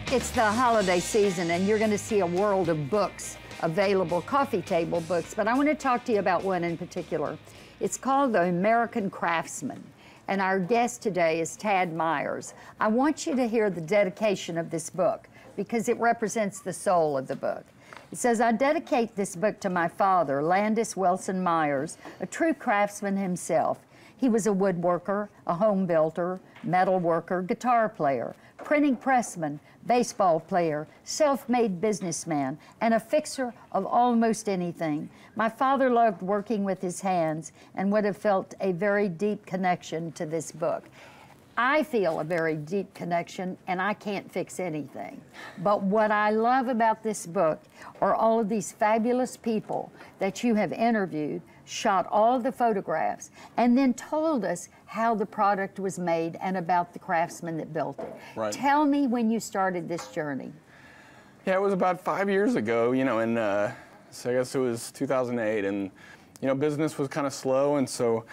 It's the holiday season, and you're going to see a world of books available, coffee table books, but I want to talk to you about one in particular. It's called The American Craftsman, and our guest today is Tad Myers. I want you to hear the dedication of this book because it represents the soul of the book. It says, I dedicate this book to my father, Landis Wilson Myers, a true craftsman himself. He was a woodworker, a home builder, metal worker, guitar player, printing pressman, baseball player, self-made businessman, and a fixer of almost anything. My father loved working with his hands and would have felt a very deep connection to this book. I feel a very deep connection, and I can't fix anything. But what I love about this book are all of these fabulous people that you have interviewed, shot all the photographs, and then told us how the product was made and about the craftsman that built it. Right. Tell me when you started this journey. Yeah, it was about 5 years ago, you know, and so I guess it was 2008, and, you know, business was kind of slow, and so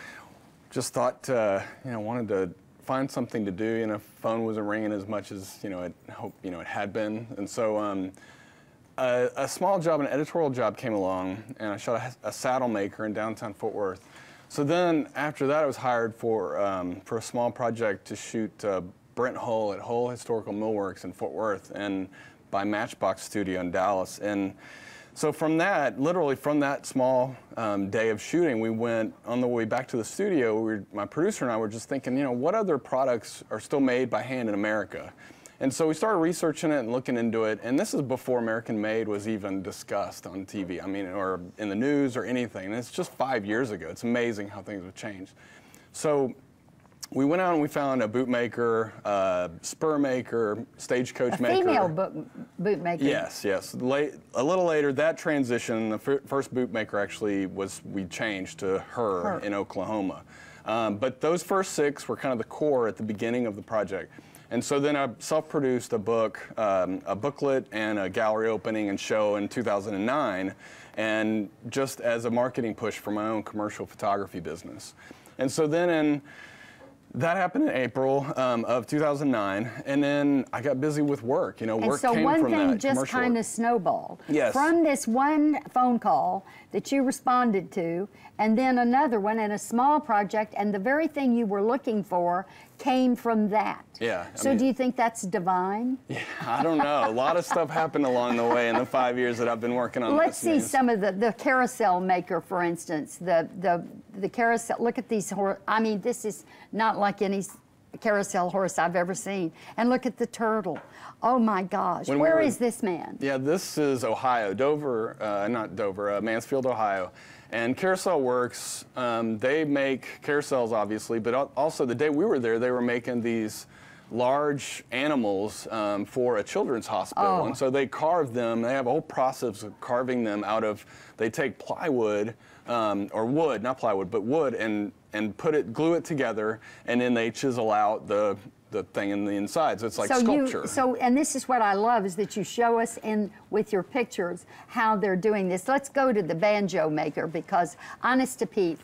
just thought, you know, wanted to find something to do. You know, phone wasn't ringing as much as, you know, it had been, and so a small job, an editorial job came along, and I shot a saddle maker in downtown Fort Worth. So then after that, I was hired for a small project to shoot Brent Hull at Hull Historical Millworks in Fort Worth and by Matchbox Studio in Dallas. And so from that, literally from that small day of shooting, we went on the way back to the studio. My producer and I were just thinking, you know, what other products are still made by hand in America? And so we started researching it and looking into it, and this is before American Made was even discussed on TV, I mean, or in the news or anything. And it's just 5 years ago. It's amazing how things have changed. So we went out and we found a boot maker, spur maker, stagecoach maker. Female boot maker. Yes, yes. A little later, that transition, the first boot maker actually we changed to her in Oklahoma. But those first 6 were kind of the core at the beginning of the project. And so then I self-produced a book, a booklet and a gallery opening and show in 2009, and just as a marketing push for my own commercial photography business. And so then that happened in April of 2009, and then I got busy with work. You know, work came from that. And so one thing just kind of snowballed. Yes. From this one phone call that you responded to, and then another one and a small project, and the very thing you were looking for came from that. Yeah. So do you think that's divine? Yeah, I don't know. A lot of stuff happened along the way in the 5 years that I've been working on Let's this. see some of the carousel maker, for instance. The carousel, look at these I mean, this is not like any carousel horse I've ever seen. And look at the turtle. Oh my gosh, where is this man? Yeah, this is Ohio, Mansfield, Ohio. And Carousel Works, they make carousels, obviously, but also the day we were there, they were making these large animals for a children's hospital. Oh. And so they carve them. They have a whole process of carving them out of, they take plywood, or wood, not plywood, but wood, and glue it together, and then they chisel out the thing in the inside. So it's like sculpture. And this is what I love, is that you show us with your pictures how they're doing this. Let's go to the banjo maker, because honest to Pete,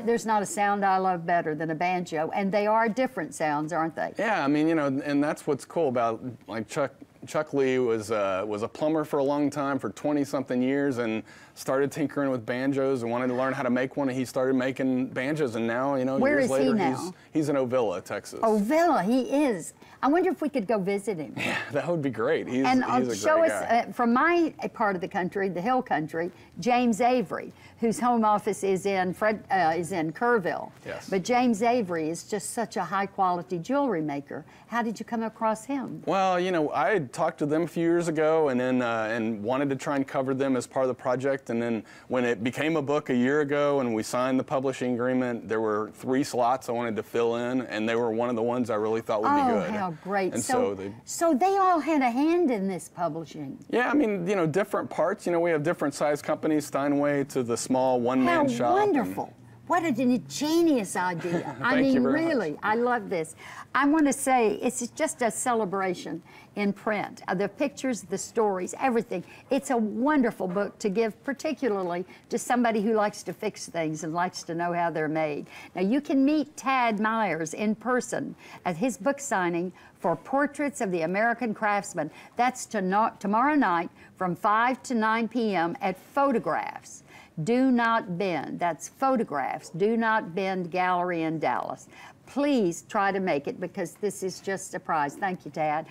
there's not a sound I love better than a banjo, and they are different sounds, aren't they? Yeah, I mean, you know, and that's what's cool about, like, Chuck Lee was a plumber for a long time, for 20-something years, and started tinkering with banjos and wanted to learn how to make one, and he started making banjos, and now, you know, years later, he's in Ovilla, Texas. Ovilla, he is. I wonder if we could go visit him. Yeah, that would be great. He's a great show us, guy. From my part of the country, the Hill Country, James Avery, whose home office is in Kerrville. Yes. But James Avery is just such a high-quality jewelry maker. How did you come across him? Well, you know, I had talked to them a few years ago, and then and wanted to try and cover them as part of the project. And then when it became a book a year ago, and we signed the publishing agreement, there were 3 slots I wanted to fill in, and they were one of the ones I really thought would be good. Oh, how great! And so they all had a hand in this publishing. Yeah, I mean, you know, different parts. You know, we have different size companies, Steinway to the small one-man shop. How wonderful! What an ingenious idea. I Thank you mean, very really, much. I love this. I want to say it's just a celebration in print. The pictures, the stories, everything. It's a wonderful book to give particularly to somebody who likes to fix things and likes to know how they're made. Now, you can meet Tad Myers in person at his book signing for Portraits of the American Craftsman. That's tomorrow night from 5 to 9 p.m. at Photographs. Do Not Bend. That's Photographs. Do Not Bend Gallery in Dallas. Please try to make it because this is just a prize. Thank you, Tad.